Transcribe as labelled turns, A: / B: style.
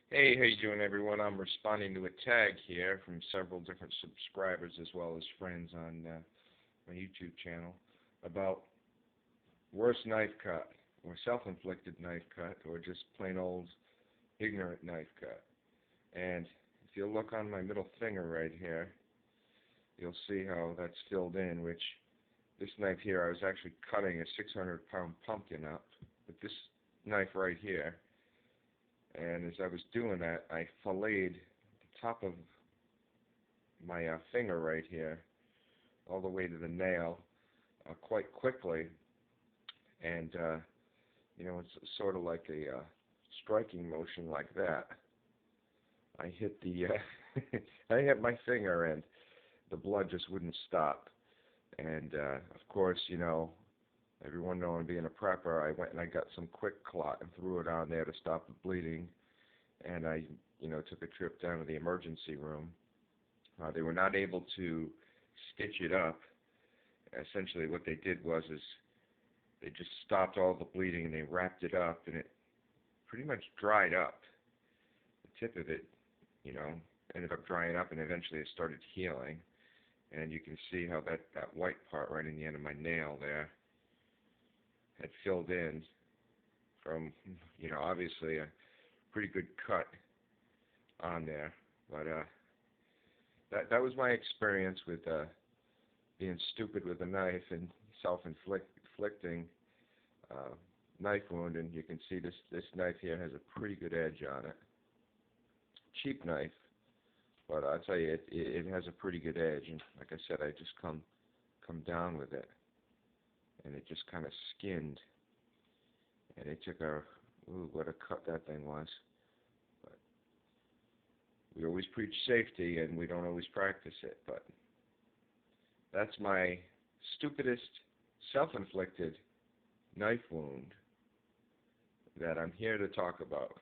A: Hey, how you doing, everyone? I'm responding to a tag here from several different subscribers as well as friends on my YouTube channel about worst knife cut, or self-inflicted knife cut, or just plain old ignorant knife cut. And if you look on my middle finger right here, you'll see how that's filled in, which this knife here, I was actually cutting a 600-pound pumpkin up with this knife right here. And as I was doing that, I filleted the top of my finger right here all the way to the nail quite quickly. And, it's sort of like a striking motion like that. I hit the, I hit my finger and the blood just wouldn't stop. And, of course, everyone knowing being a prepper, I went and I got some quick clot and threw it on there to stop the bleeding. And I, took a trip down to the emergency room. They were not able to stitch it up. Essentially, what they did is they just stopped all the bleeding and they wrapped it up, and it pretty much dried up. The tip of it, you know, ended up drying up, and eventually it started healing. And you can see how that white part right in the end of my nail there had filled in from, obviously a pretty good cut on there. But that was my experience with being stupid with a knife and self-inflicting knife wound. And you can see this knife here has a pretty good edge on it. Cheap knife, but I'll tell you, it has a pretty good edge. And like I said, I just come down with it, and it just kind of skinned, and it took what a cut that thing was. But we always preach safety, and we don't always practice it. But that's my stupidest self-inflicted knife wound that I'm here to talk about.